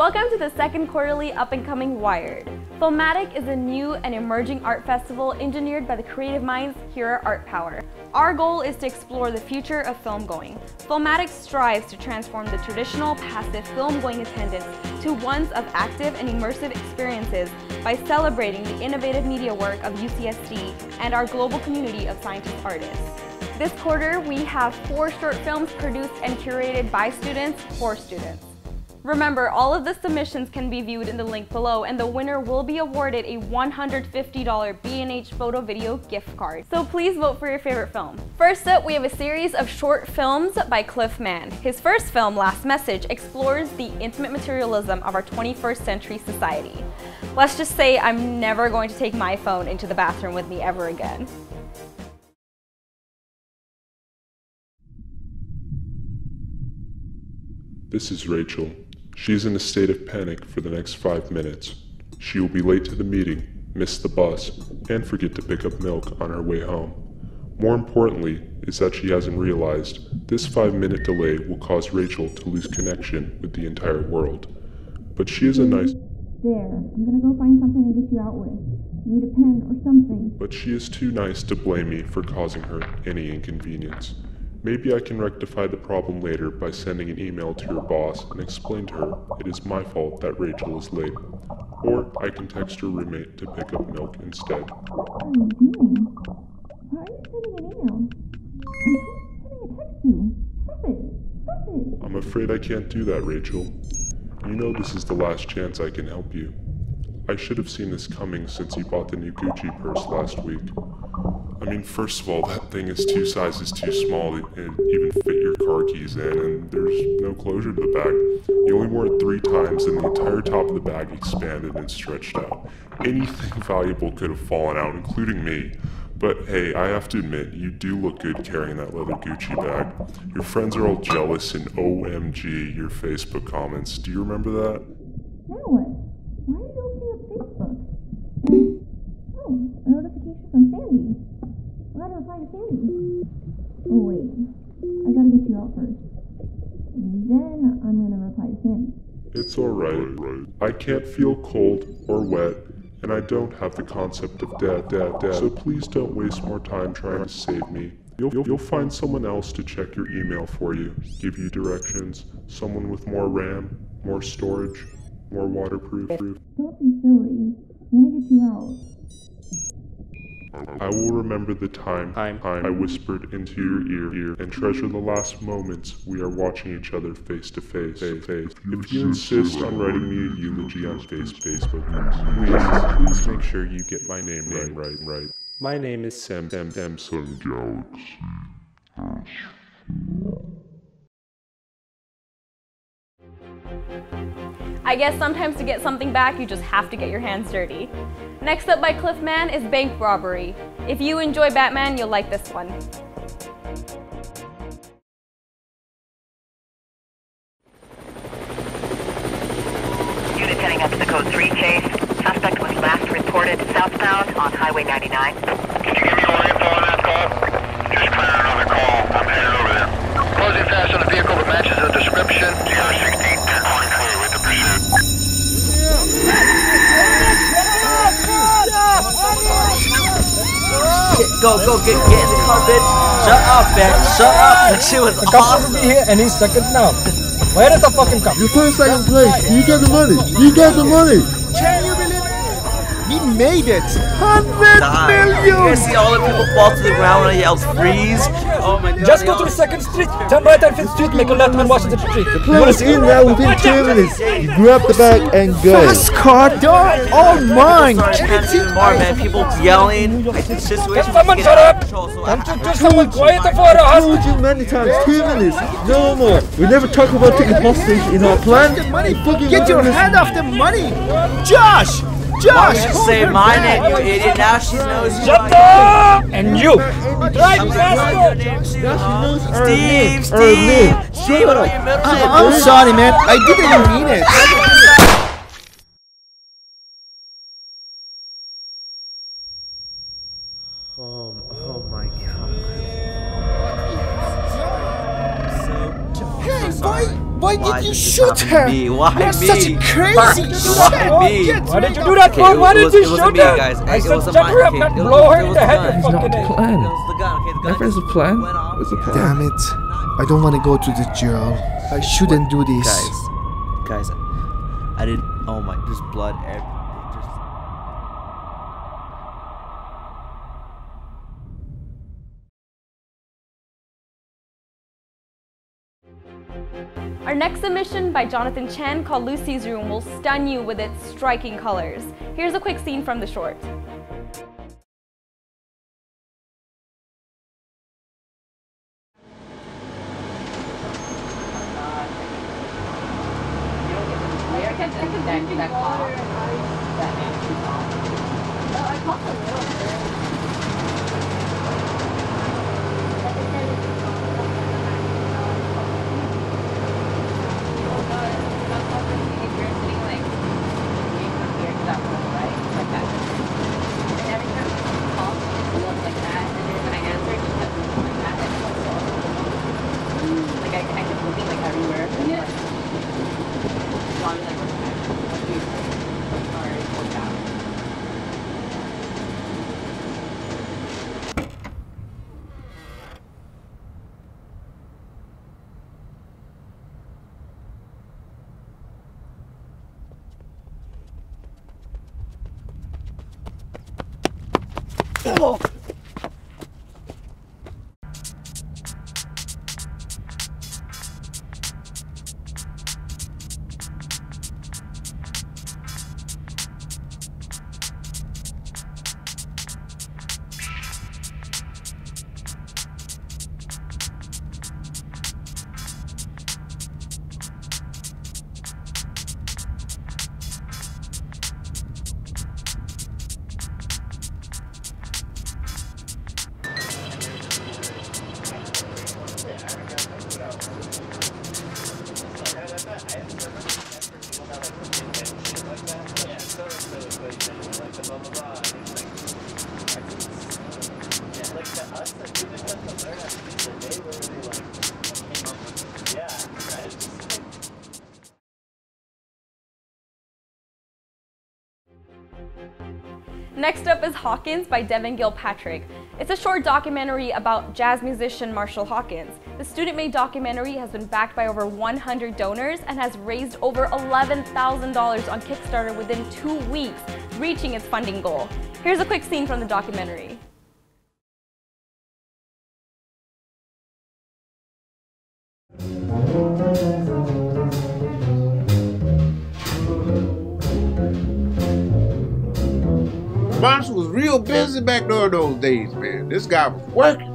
Welcome to the second quarterly up-and-coming Wired. Filmatic is a new and emerging art festival engineered by the creative minds here at Art Power. Our goal is to explore the future of film-going. Filmatic strives to transform the traditional passive film-going attendance to ones of active and immersive experiences by celebrating the innovative media work of UCSD and our global community of scientist artists. This quarter, we have 4 short films produced and curated by students for students. Remember, all of the submissions can be viewed in the link below, and the winner will be awarded a $150 B&H Photo Video gift card. So please vote for your favorite film. First up, we have a series of short films by Cliff Mann. His first film, Last Message, explores the intimate materialism of our 21st century society. Let's just say I'm never going to take my phone into the bathroom with me ever again. This is Rachel. She's in a state of panic for the next 5 minutes. She will be late to the meeting, miss the bus, and forget to pick up milk on her way home. More importantly is that she hasn't realized this 5-minute delay will cause Rachel to lose connection with the entire world. But she is a nice... There, I'm gonna go find something to get you out with. Need a pen or something. But she is too nice to blame me for causing her any inconvenience. Maybe I can rectify the problem later by sending an email to your boss and explain to her it is my fault that Rachel is late. Or I can text her roommate to pick up milk instead. What are you doing? Why are you sending an email? I'm sending a text to. Stop it! Stop it! I'm afraid I can't do that, Rachel. You know this is the last chance I can help you. I should have seen this coming since you bought the new Gucci purse last week. I mean, first of all, that thing is 2 sizes too small to even fit your car keys in, and there's no closure to the bag. You only wore it 3 times, and the entire top of the bag expanded and stretched out. Anything valuable could have fallen out, including me. But hey, I have to admit, you do look good carrying that leather Gucci bag. Your friends are all jealous and OMG your Facebook comments. Do you remember that? Now what? Why are you opening up Facebook? And, oh, a notification from Sandy. I gotta reply to Sandy. Oh wait, I gotta get you out first. And then I'm gonna reply to Sandy. It's alright. I can't feel cold or wet, and I don't have the concept of death. So please don't waste more time trying to save me. You'll find someone else to check your email for you, give you directions, someone with more RAM, more storage, more waterproof. Don't be silly. I'm gonna get you out. I will remember the time I whispered into your ear and treasure the last moments we are watching each other face to face. If you insist on writing me a eulogy on Facebook, please make sure you get my name right. My name is Sam Galaxy. I guess sometimes to get something back, you just have to get your hands dirty. Next up by Cliff Mann is Bank Robbery. If you enjoy Batman, you'll like this one. Unit heading up to the code 3 chase. Suspect was last reported southbound on Highway 99. Can you give me more info on that call? Just clearing another call. I'm headed over there. Closing fast on the vehicle that matches the description. TR-16, 10.3 with the pursuit. Go, get in the car, bitch. Shut up, man. Shut up. That shit was awesome. The cop will be here any second now. Where is the fucking cop? You're first, second place. You get the money. You get the money. Can you believe it? We made it. 100 million. You see all the people fall to the ground when I yelled freeze. Oh my god. Just go to the 2nd Street, turn right on 5th Street, make a left on Washington Street. The plane is in there within 2 minutes. You grab the bag and go. Fast car, door, all mine. More, man. People yelling. Situation Someone shut up. Can't you do someone quiet for us? I told you many times, 2 minutes, no more. We never talk about taking hostage in our plan. Get your hand off the money. Josh! Josh! Say my name, you idiot. Now she knows you. Shut up! And you! Drive faster! Steve! Steve, what are you middle name? I'm sorry, man. I didn't mean it. Oh my god. Hey, Why did you shoot her? Me? Why You're me? such a crazy shit. Why me? Why did you do that, Okay, Bob? Why did you it wasn't shoot me, her? guys. I It said was a shut mine. her up, Okay, not it was- blow her it in was the the head. gun. You fucking It's not a plan. It was the gun. Okay, the gun. Everything's a plan. It's a plan. Damn it. I don't want to go to the jail. I shouldn't do this. Guys, I didn't. Oh my, there's blood everywhere. Our next submission by Jonathan Chen called Lucy's Room will stun you with its striking colors. Here's a quick scene from the short. Next up is Hawkins by Devin Gilpatrick. It's a short documentary about jazz musician Marshall Hawkins. The student-made documentary has been backed by over 100 donors and has raised over $11,000 on Kickstarter within 2 weeks, reaching its funding goal. Here's a quick scene from the documentary. Marshall was real busy back during those days, man. This guy was working.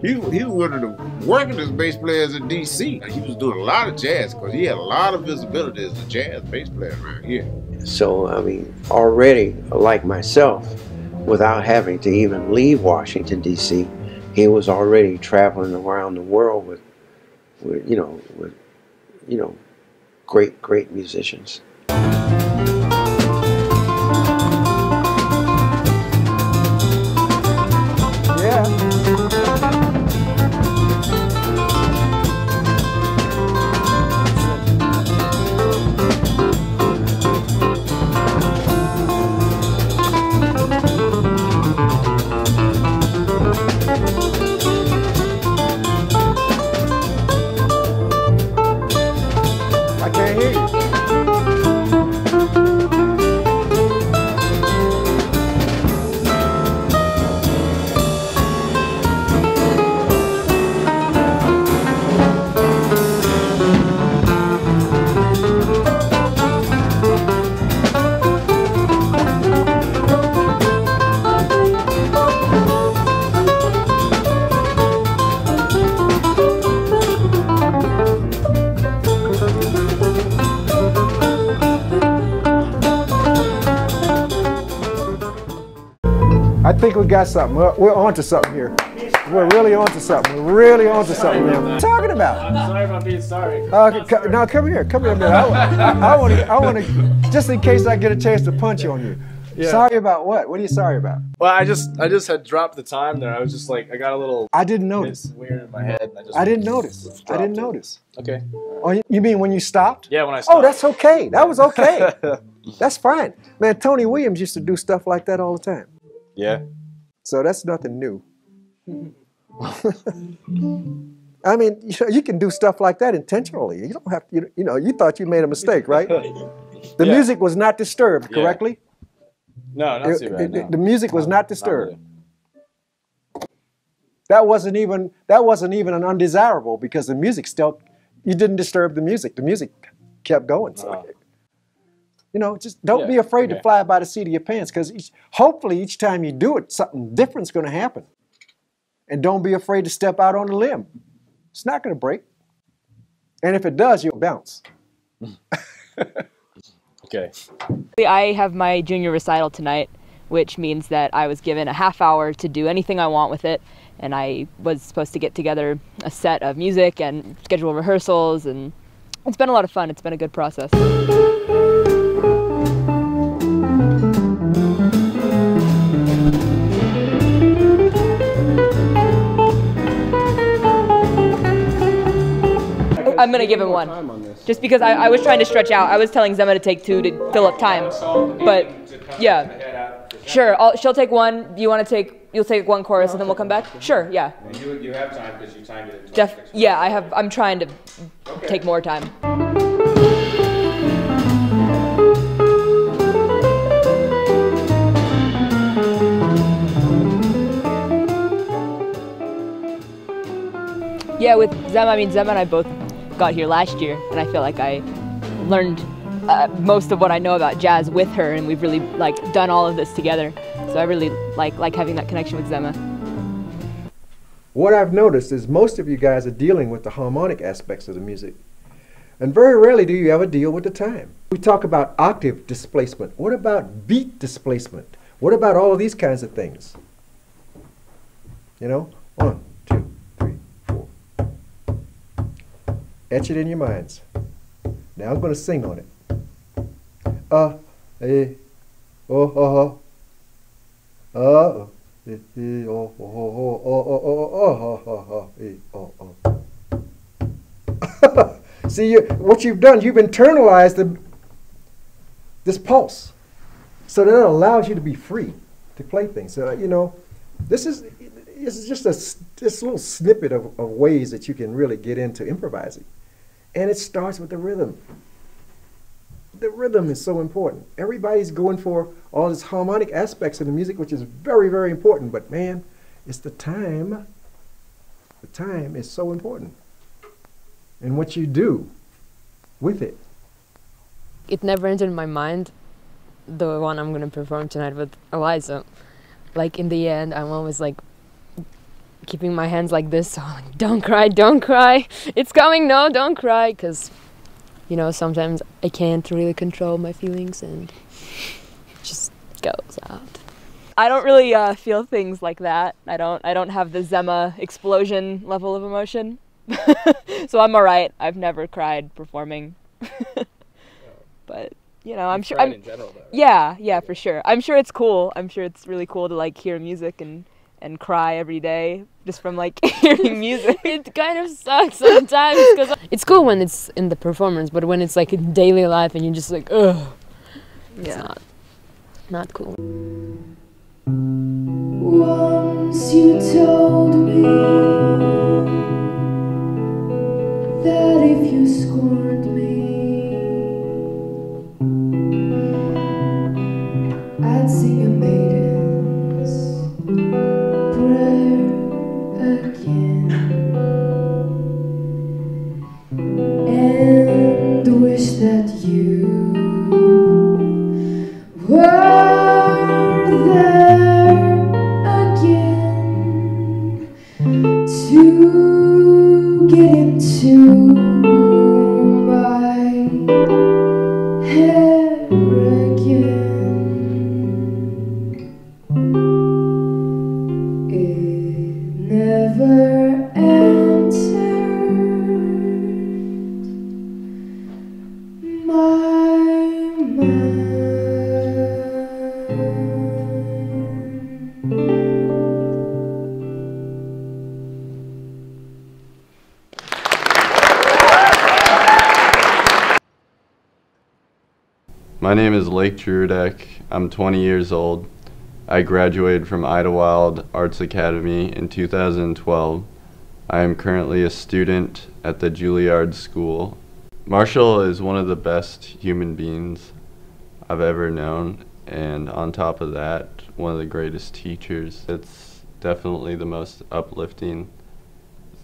He was one of the workingest bass players in D.C. He was doing a lot of jazz because he had a lot of visibility as a jazz bass player around here. So, I mean, already, like myself, without having to even leave Washington, D.C., he was already traveling around the world with great musicians. I think we got something. We're onto something here. We're really onto something. We're really onto something. What are you talking about? I'm sorry about being sorry. Now come here. Come here a minute. I want to, just in case I get a chance to punch on you. Yeah. Sorry about what? What are you sorry about? Well, I just had dropped the time there. I was just like, I got a little. I didn't notice. Weird in my head. And I didn't notice. I didn't notice. Okay. Oh, you mean when you stopped? Yeah, when I stopped. Oh, that's okay. That was okay. That's fine. Man, Tony Williams used to do stuff like that all the time. Yeah. So that's nothing new. I mean, you can do stuff like that intentionally. You don't have to, you thought you made a mistake, right? The music was not disturbed, correctly? No, not too bad. No. The music was not disturbed. That wasn't even an undesirable because the music still, you didn't disturb the music. The music kept going. So, just don't be afraid to fly by the seat of your pants because hopefully each time you do it, something different's going to happen. And don't be afraid to step out on a limb. It's not going to break. And if it does, you'll bounce. Okay. I have my junior recital tonight, which means that I was given a half hour to do anything I want with it. And I was supposed to get together a set of music and schedule rehearsals. And it's been a lot of fun. It's been a good process. I'm going to give him 1. Just because I was trying to stretch out. I was telling Zemma to take 2 to fill up time. But, yeah. Sure, she'll take 1. You'll take 1 chorus and then we'll come back? Sure, yeah. You have time because you timed it. Yeah, I'm trying to take more time. Yeah, with Zemma, Zemma and I both got here last year, and I feel like I learned most of what I know about jazz with her, and we've really done all of this together. So I really like having that connection with Zemma. What I've noticed is most of you guys are dealing with the harmonic aspects of the music, and very rarely do you ever deal with the time. We talk about octave displacement. What about beat displacement? What about all of these kinds of things? 1, 2, 3, 4. Etch it in your minds. Now I'm going to sing on it. See, what you've done, you've internalized this pulse, so that it allows you to be free to play things. So this is just this little snippet of ways that you can really get into improvising, and it starts with the rhythm. The rhythm is so important. Everybody's going for all these harmonic aspects of the music, which is very, very important. But man, it's the time. The time is so important. And what you do with it. It never entered my mind, the one I'm going to perform tonight with Eliza. In the end, I'm always keeping my hands like this. So don't cry, don't cry. It's coming, no, don't cry. Because sometimes I can't really control my feelings and it just goes out. I don't really feel things like that. I don't have the Zemma explosion level of emotion. So I'm all right. I've never cried performing. But, I'm sure in general, though. Yeah, for sure. I'm sure it's cool. I'm sure it's really cool to hear music and cry every day just from hearing music. It kind of sucks sometimes because it's cool when it's in the performance, but when it's in daily life and you're just ugh, it's not cool. Once you told me that if you scorned me, I'd sing a maiden's prayer again and wish that you were there again. My name is Lake Jurudek. I'm 20 years old. I graduated from Idlewild Arts Academy in 2012. I am currently a student at the Juilliard School. Marshall is one of the best human beings I've ever known, and on top of that, one of the greatest teachers. It's definitely the most uplifting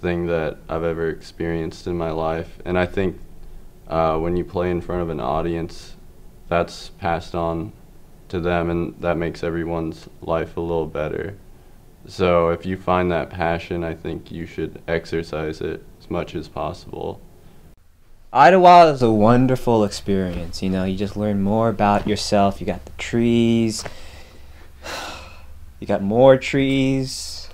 thing that I've ever experienced in my life, and I think when you play in front of an audience, that's passed on to them, and that makes everyone's life a little better. So if you find that passion, I think you should exercise it as much as possible. Idlewild is a wonderful experience. You know, you just learn more about yourself. You got the trees, you got more trees.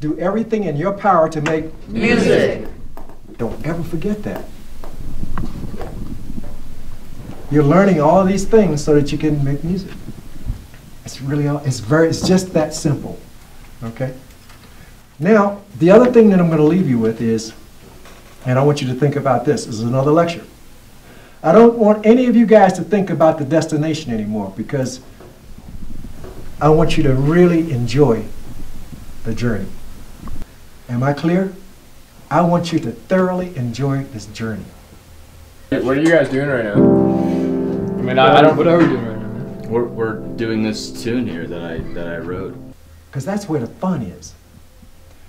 Do everything in your power to make music. Don't ever forget that. You're learning all these things so that you can make music. It's really, it's just that simple, okay? Now, the other thing that I'm going to leave you with is, and I want you to think about this, this is another lecture. I don't want any of you guys to think about the destination anymore, because I want you to really enjoy the journey. Am I clear? I want you to thoroughly enjoy this journey. What are you guys doing right now? I mean, I don't. What are we doing right now? We're doing this tune here that I wrote. Because that's where the fun is.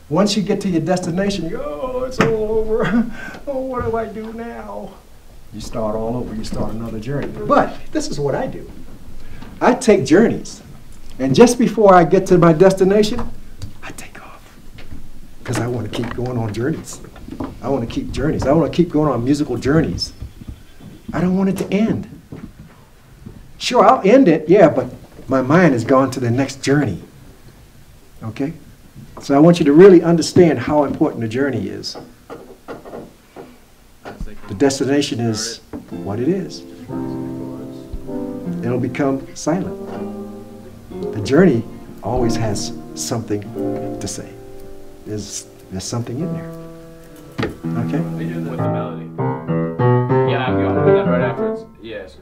Once you get to your destination, you go, oh, it's all over. Oh, what do I do now? You start all over. You start another journey. But this is what I do. I take journeys. And just before I get to my destination, I take off. Because I want to keep going on journeys. I want to keep journeys. I want to keep going on musical journeys. I don't want it to end. Sure, I'll end it, yeah, but my mind has gone to the next journey. Okay? So I want you to really understand how important the journey is. The destination is what it is. It'll become silent. The journey always has something to say. There's something in there. Okay? With the melody. Yeah, I'm going to do that right afterwards. Yes.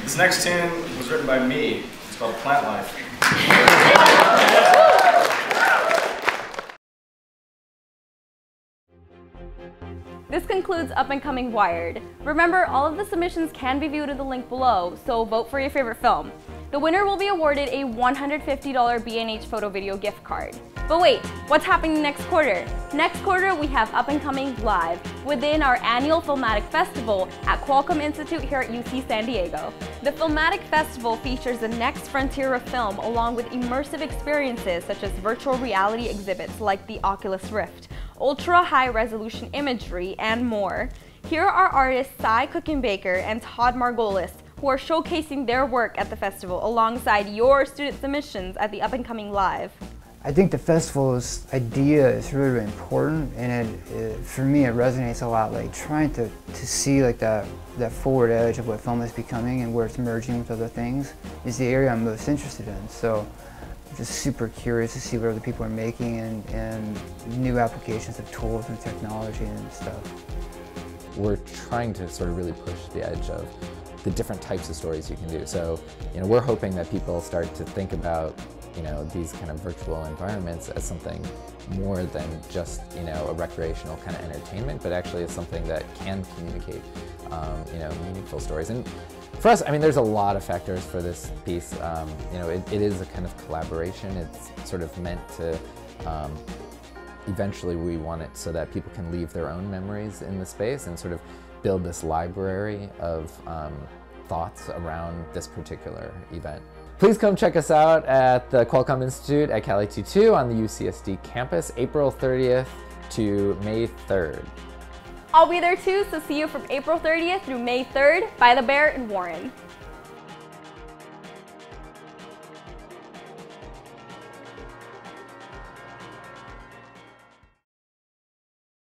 This next tune was written by me. It's called Plant Life. This concludes Up and Coming Wired. Remember, all of the submissions can be viewed at the link below, so vote for your favorite film. The winner will be awarded a $150 B&H Photo Video gift card. But wait, what's happening next quarter? Next quarter, we have Up and Coming Live within our annual Filmatic Festival at Qualcomm Institute here at UC San Diego. The Filmatic Festival features the next frontier of film along with immersive experiences such as virtual reality exhibits like the Oculus Rift, ultra high resolution imagery, and more. Here are artists Cy Cookenbaker and Todd Margolis, who are showcasing their work at the festival alongside your student submissions at the Up and Coming Live. I think the festival's idea is really, really important, and for me it resonates a lot, like trying to see like that forward edge of what film is becoming and where it's merging with other things is the area I'm most interested in. So I'm just super curious to see what other people are making and new applications of tools and technology and stuff. We're trying to sort of really push the edge of the different types of stories you can do. So, you know, we're hoping that people start to think about, you know, these kind of virtual environments as something more than just, you know, a recreational kind of entertainment, but actually as something that can communicate, you know, meaningful stories. And for us, I mean, there's a lot of factors for this piece. You know, it is a kind of collaboration. It's sort of meant to, eventually we want it so that people can leave their own memories in the space and sort of build this library of thoughts around this particular event. Please come check us out at the Qualcomm Institute at Cali 22 on the UCSD campus, April 30th to May 3rd. I'll be there too, so see you from April 30th through May 3rd by the Bear in Warren.